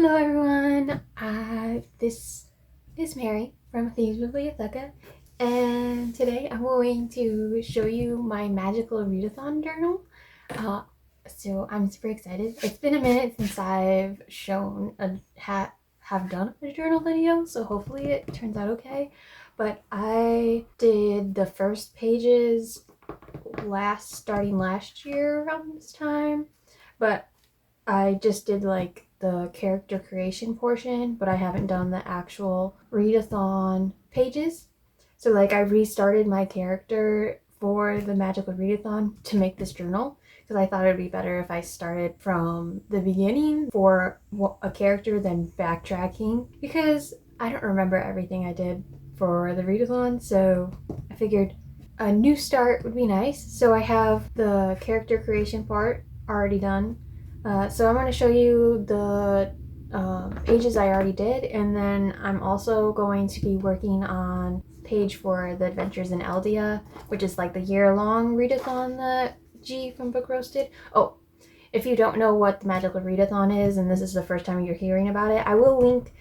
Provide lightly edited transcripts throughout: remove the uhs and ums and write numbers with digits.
Hello everyone, this is Mary from Thieves with Readathon, and today I'm going to show you my magical readathon journal. So I'm super excited. It's been a minute since I've have done a journal video, so hopefully it turns out okay. But I did the first pages starting last year around this time, but I just did like the character creation portion, but I haven't done the actual readathon pages. So like I restarted my character for the magical readathon to make this journal because I thought it would be better if I started from the beginning for a character than backtracking, because I don't remember everything I did for the readathon, so I figured a new start would be nice. So I have the character creation part already done. So I'm going to show you the pages I already did, and then I'm also going to be working on page for the Adventures in Aeldia, which is like the year-long readathon that G from Book Roast did. Oh, if you don't know what the magical readathon is, and this is the first time you're hearing about it, I will link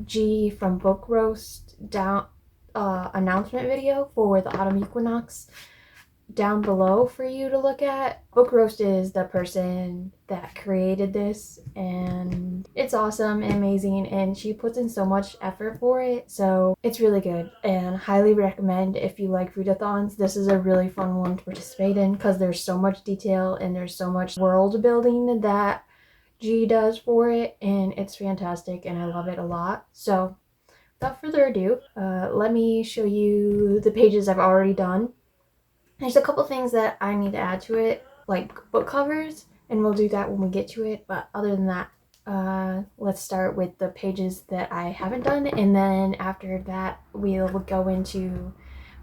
G from Book Roast down announcement video for the autumn equinox down below for you to look at. Book Roast is the person that created this, and it's awesome and amazing, and she puts in so much effort for it, so it's really good and highly recommend. If you like readathons, this is a really fun one to participate in because there's so much detail and there's so much world building that G does for it, and it's fantastic and I love it a lot. So without further ado, let me show you the pages I've already done. There's a couple things that I need to add to it, like book covers, and we'll do that when we get to it. But other than that, let's start with the pages that I haven't done, and then after that we'll go into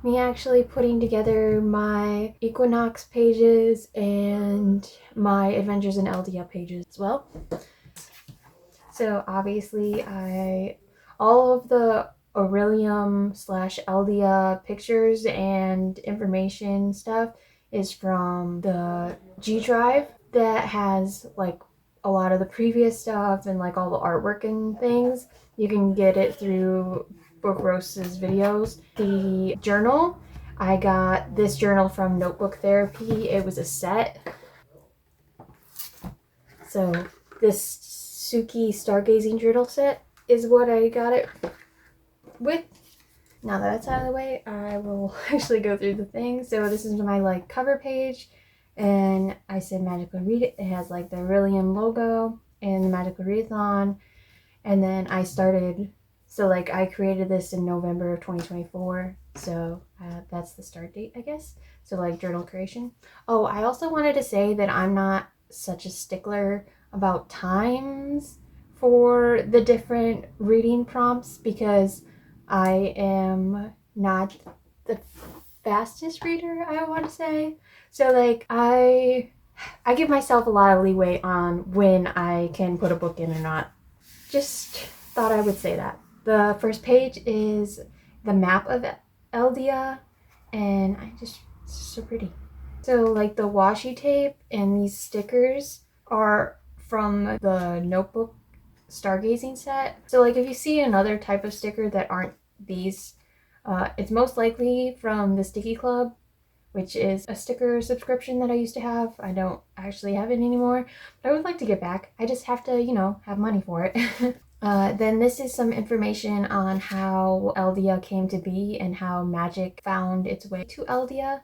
me actually putting together my Equinox pages and my Adventures in Aeldia pages as well. So obviously all of the Orilium / Aeldia pictures and information stuff is from the G Drive that has like a lot of the previous stuff and like all the artwork and things. You can get it through Book Roast's videos. The journal, I got this journal from Notebook Therapy. It was a set. So this Suki Stargazing Journal set is what I got it with. Now that that's out of the way, I will actually go through the thing. So this is my like cover page, and I said Magical Read It. It has like the Orilium logo and the Magical Readathon, and then I started. So like I created this in November of 2024. So that's the start date, I guess. So like journal creation. Oh, I also wanted to say that I'm not such a stickler about times for the different reading prompts because I am not the fastest reader, I want to say. So like I give myself a lot of leeway on when I can put a book in or not. Just thought I would say that. The first page is the map of Aeldia, and it's so pretty. So like the washi tape and these stickers are from the Notebook Stargazing set. So like if you see another type of sticker that aren't these, it's most likely from the Sticky Club, which is a sticker subscription that I used to have. I don't actually have it anymore, but I would like to get back. I just have to, have money for it. Then this is some information on how Aeldia came to be and how magic found its way to Aeldia.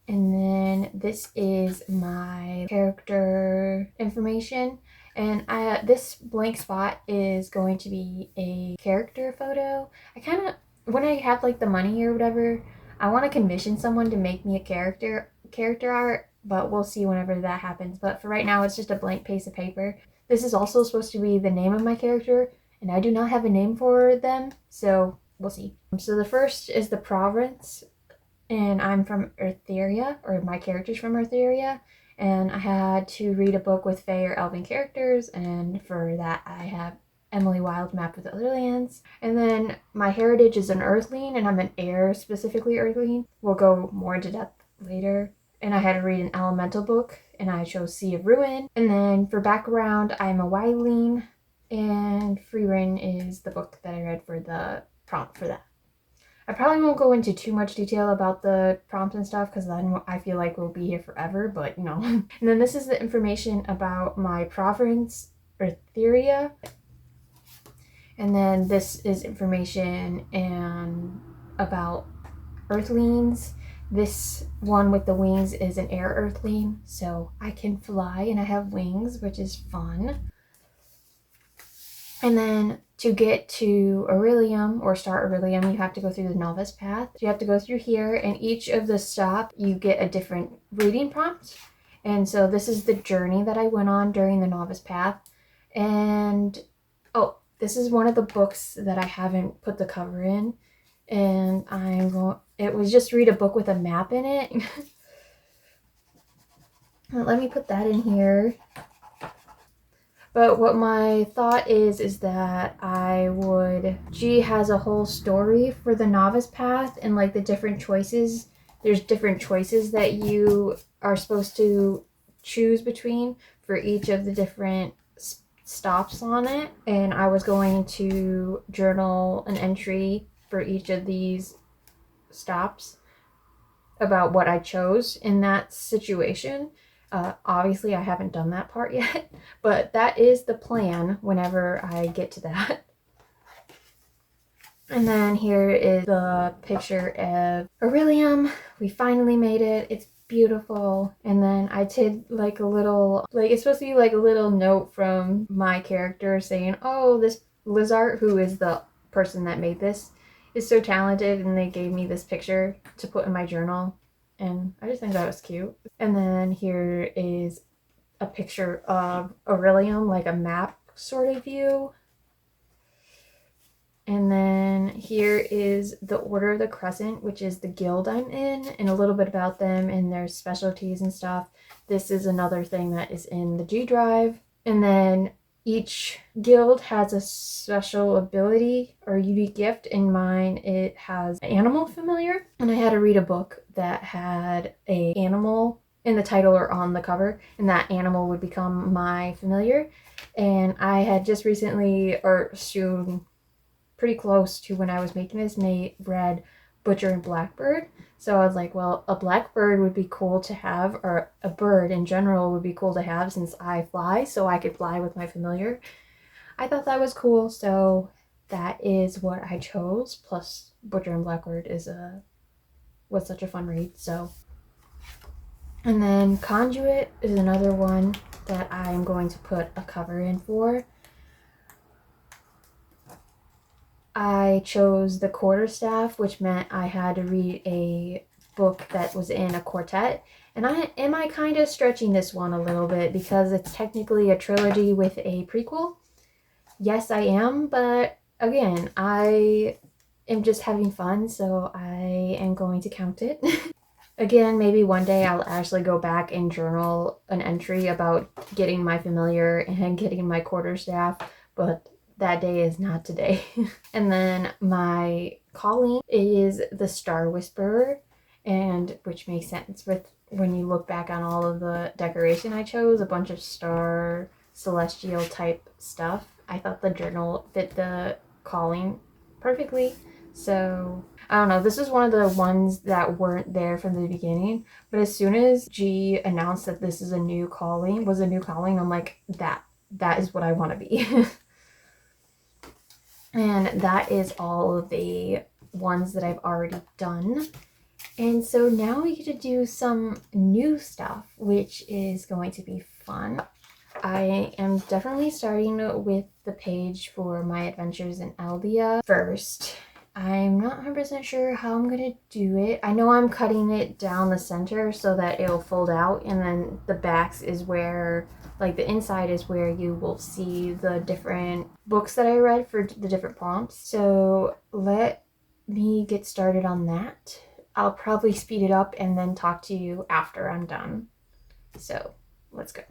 And then this is my character information. And this blank spot is going to be a character photo. When I have like the money or whatever, I want to commission someone to make me a character art, but we'll see whenever that happens. But for right now, it's just a blank piece of paper. This is also supposed to be the name of my character, and I do not have a name for them, so we'll see. So the first is the province, and I'm from Eartheria, or my character's from Eartheria, and I had to read a book with Fae or Elven characters, and for that I have Emily Wilde Map with Other Lands. And then my heritage is an Earthling, and I'm an heir, specifically Earthling. We'll go more into depth later. and I had to read an elemental book, and I chose Sea of Ruin. And then for background, I'm a Wildling, and Freerin is the book that I read for the prompt for that. I probably won't go into too much detail about the prompts and stuff because then I feel like we'll be here forever, but you know. And then this is the information about my province, Etheria. And then this is information and about Earthlings. This one with the wings is an air Earthling, so I can fly and I have wings, which is fun. And then to get to Orilium or start Orilium, you have to go through the novice path. You have to go through here, and each of the stops, you get a different reading prompt. And so this is the journey that I went on during the novice path. And oh, this is one of the books that I haven't put the cover in. And it was just read a book with a map in it. Let me put that in here. But what my thought is that G has a whole story for the novice path and like the different choices. There's different choices that you are supposed to choose between for each of the different stops on it. And I was going to journal an entry for each of these stops about what I chose in that situation. Obviously, I haven't done that part yet, but that is the plan whenever I get to that. And then here is the picture of Orilium. We finally made it. It's beautiful. And then I did like a little, like it's supposed to be like a little note from my character saying, oh, this Lizard, who is the person that made this, is so talented, and they gave me this picture to put in my journal. And I just think that was cute. And then here is a picture of Orilium, like a map sort of view. And then here is the Order of the Crescent, which is the guild I'm in, and a little bit about them and their specialties and stuff. This is another thing that is in the G drive. And then each guild has a special ability or unique gift. In mine, it has an animal familiar. And I had to read a book that had an animal in the title or on the cover, and that animal would become my familiar. And I had just recently, or soon, pretty close to when I was making this, read Butcher and Blackbird. So I was like, well, a blackbird would be cool to have, or a bird in general would be cool to have since I fly, so I could fly with my familiar. I thought that was cool, so that is what I chose. Plus, Butcher and Blackbird was such a fun read, so. And then Conduit is another one that I'm going to put a cover in for. I chose the quarterstaff, which meant I had to read a book that was in a quartet. And am I kind of stretching this one a little bit because it's technically a trilogy with a prequel? Yes, I am, but again, I am just having fun, so I am going to count it. Again, maybe one day I'll actually go back and journal an entry about getting my familiar and getting my quarterstaff, but that day is not today. And then my calling is the Star Whisperer, and which makes sense with when you look back on all of the decoration I chose, a bunch of star celestial type stuff. I thought the journal fit the calling perfectly. So I don't know, this is one of the ones that weren't there from the beginning, but as soon as G announced that this is a new calling, I'm like, that is what I want to be. And that is all of the ones that I've already done. And so now we get to do some new stuff, which is going to be fun. I am definitely starting with the page for my adventures in Aeldia first. I'm not 100% sure how I'm going to do it. I know I'm cutting it down the center so that it'll fold out, and then the backs is where, like the inside is where you will see the different books that I read for the different prompts. So let me get started on that. I'll probably speed it up and then talk to you after I'm done. So let's go.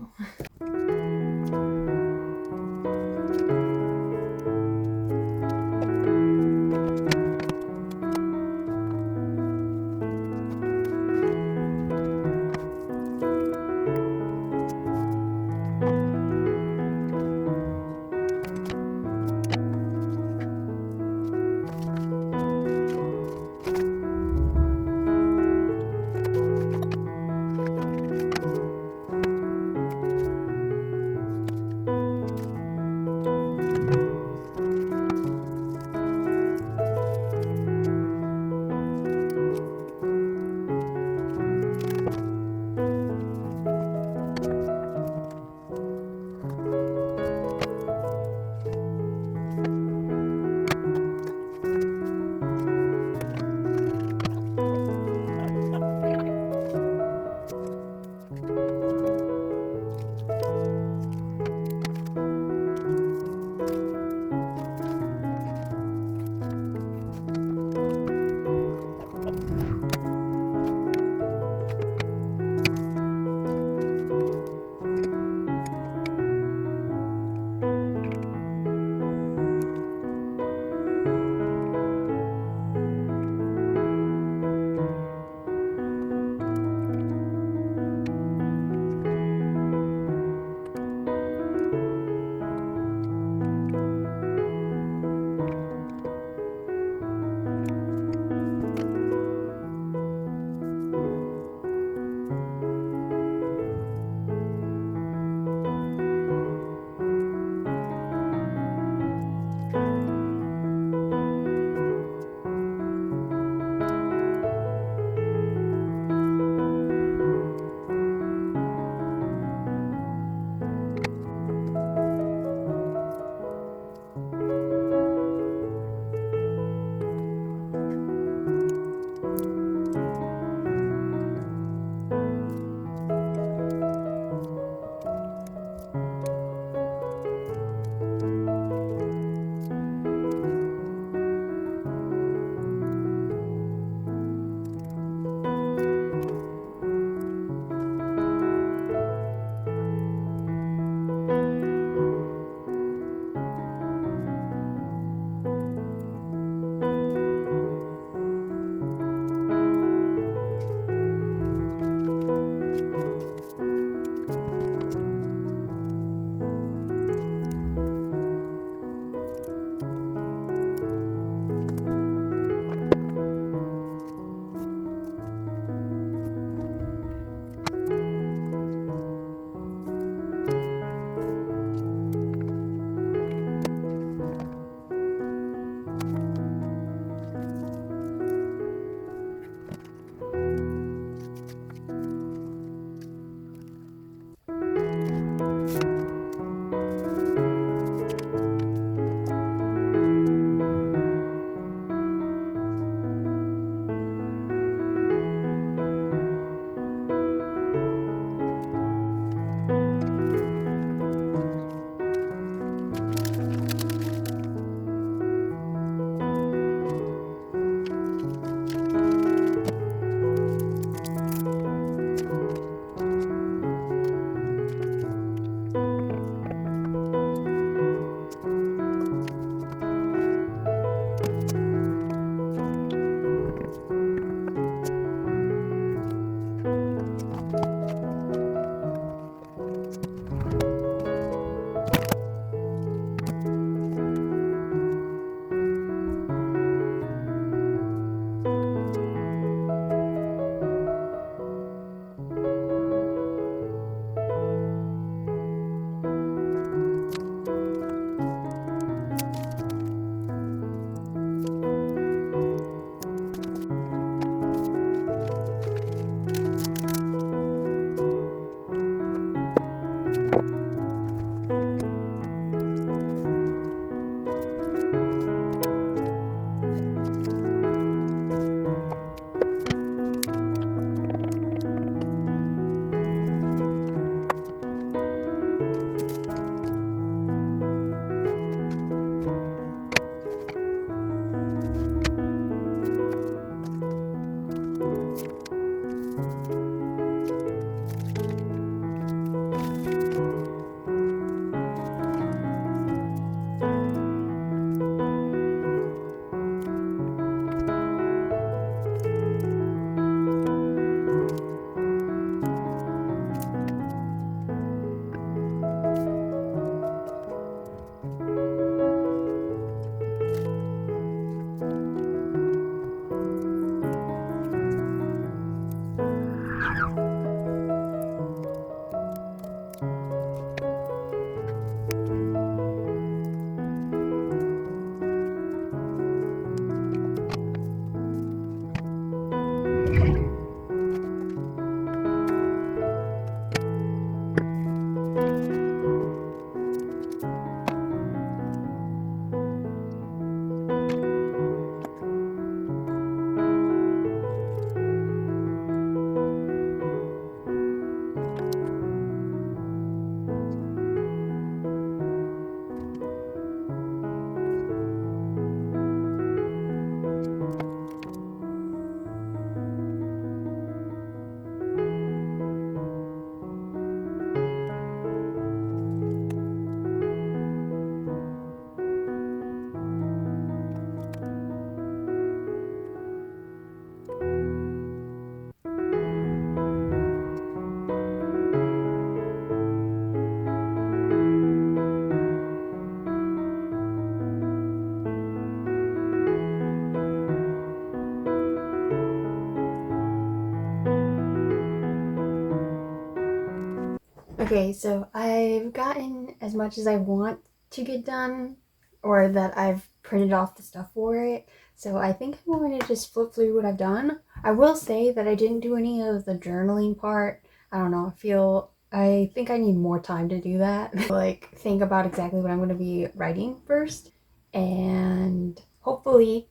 Okay, so I've gotten as much as I want to get done, or that I've printed off the stuff for it. So I think I'm going to just flip through what I've done. I will say that I didn't do any of the journaling part. I don't know, I think I need more time to do that. Like, think about exactly what I'm going to be writing first. And hopefully,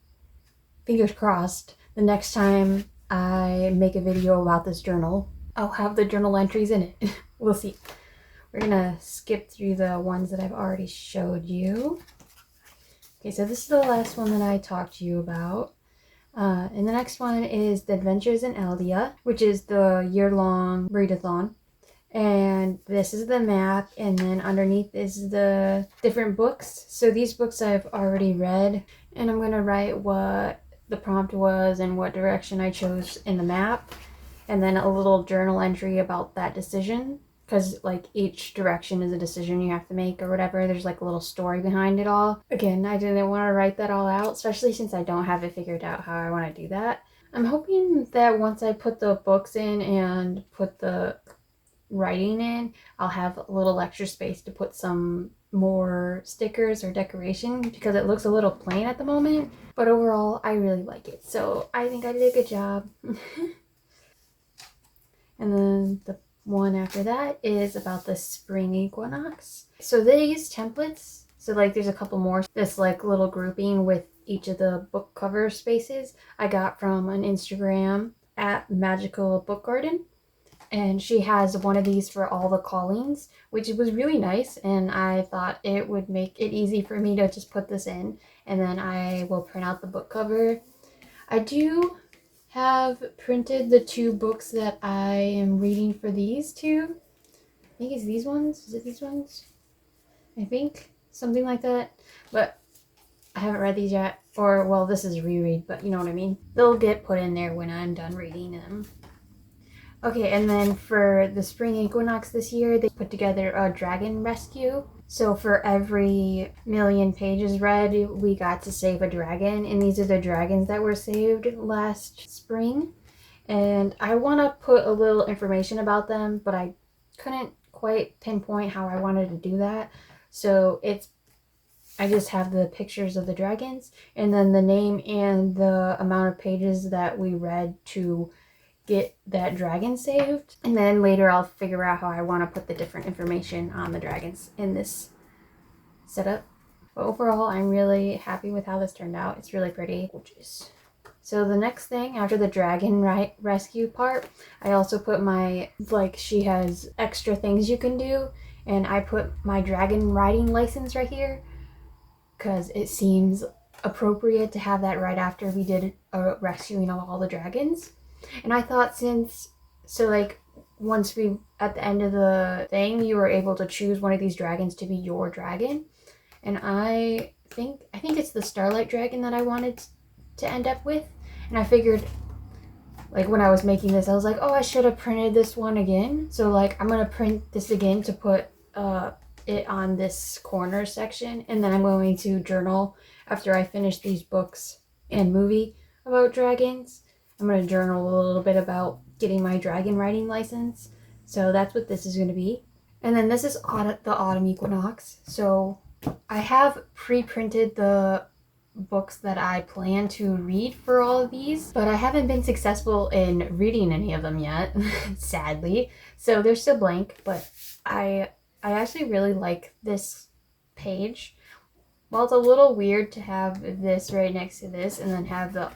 fingers crossed, the next time I make a video about this journal, I'll have the journal entries in it. We'll see. We're gonna skip through the ones that I've already showed you. Okay, so this is the last one that I talked to you about. And the next one is The Adventures in Aeldia, which is the year-long Readathon. And this is the map, and then underneath is the different books. So these books I've already read, and I'm gonna write what the prompt was and what direction I chose in the map, and then a little journal entry about that decision, because like each direction is a decision you have to make or whatever. There's like a little story behind it all. Again, I didn't want to write that all out, especially since I don't have it figured out how I want to do that. I'm hoping that once I put the books in and put the writing in, I'll have a little extra space to put some more stickers or decoration, because it looks a little plain at the moment. But overall, I really like it. So I think I did a good job. And then the one after that is about the spring equinox. So these templates, so like there's a couple more, this like little grouping with each of the book cover spaces I got from an Instagram at Magical Book Garden. And she has one of these for all the callings, which was really nice. And I thought it would make it easy for me to just put this in, and then I will print out the book cover. I do have printed the 2 books that I am reading for these 2. I think it's these ones. Is it these ones? I think. Something like that. But I haven't read these yet. Or, well, this is a reread, but you know what I mean. They'll get put in there when I'm done reading them. Okay, and then for the spring equinox this year, they put together a dragon rescue. So for every 1,000,000 pages read, we got to save a dragon, and these are the dragons that were saved last spring. And I want to put a little information about them, but I couldn't quite pinpoint how I wanted to do that. So I just have the pictures of the dragons, and then the name and the amount of pages that we read to get that dragon saved. And then later I'll figure out how I want to put the different information on the dragons in this setup. But overall, I'm really happy with how this turned out. It's really pretty. Gorgeous. So the next thing after the dragon rescue part, I also put she has extra things you can do, and I put my dragon riding license right here because it seems appropriate to have that right after we did a rescuing of all the dragons. And I thought once at the end of the thing, you were able to choose one of these dragons to be your dragon. And I think it's the Starlight Dragon that I wanted to end up with. And I figured, like, when I was making this, I was like, oh, I should have printed this one again. So, like, I'm going to print this again to put it on this corner section. And then I'm going to journal after I finish these books and movie about dragons. I'm going to journal a little bit about getting my dragon riding license. So that's what this is going to be. And then this is the autumn equinox. So I have pre-printed the books that I plan to read for all of these, but I haven't been successful in reading any of them yet, sadly. So they're still blank, but I actually really like this page. While it's a little weird to have this right next to this and then have the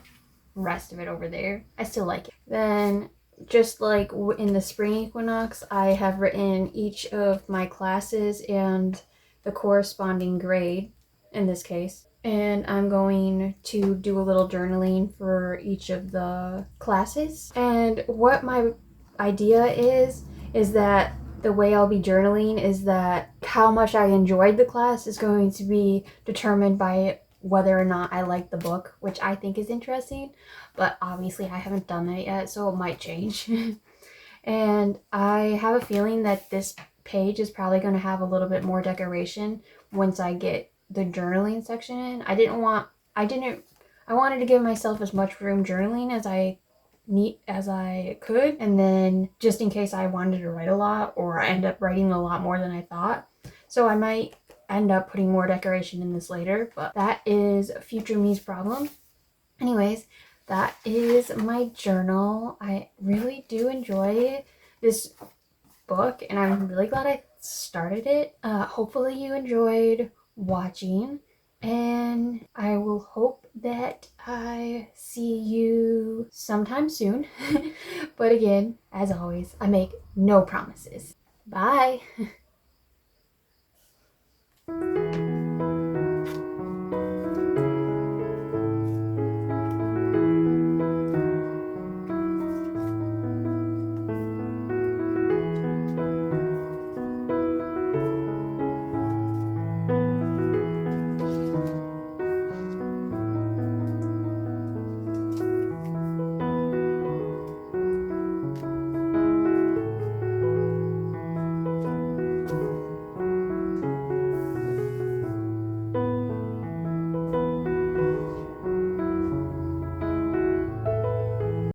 rest of it over there, I still like it. Then, just like in the spring equinox, I have written each of my classes and the corresponding grade in this case. And I'm going to do a little journaling for each of the classes. And what my idea is that the way I'll be journaling is that how much I enjoyed the class is going to be determined by whether or not I like the book, which I think is interesting, but obviously I haven't done that yet, so it might change. And I have a feeling that this page is probably going to have a little bit more decoration once I get the journaling section in. I wanted to give myself as much room journaling as I neat as I could. And then just in case I wanted to write a lot or I end up writing a lot more than I thought. So I might end up putting more decoration in this later, but that is future me's problem. Anyways, that is my journal. I really do enjoy this book and I'm really glad I started it. Hopefully you enjoyed watching and I will hope that I see you sometime soon. But again, as always, I make no promises. Bye.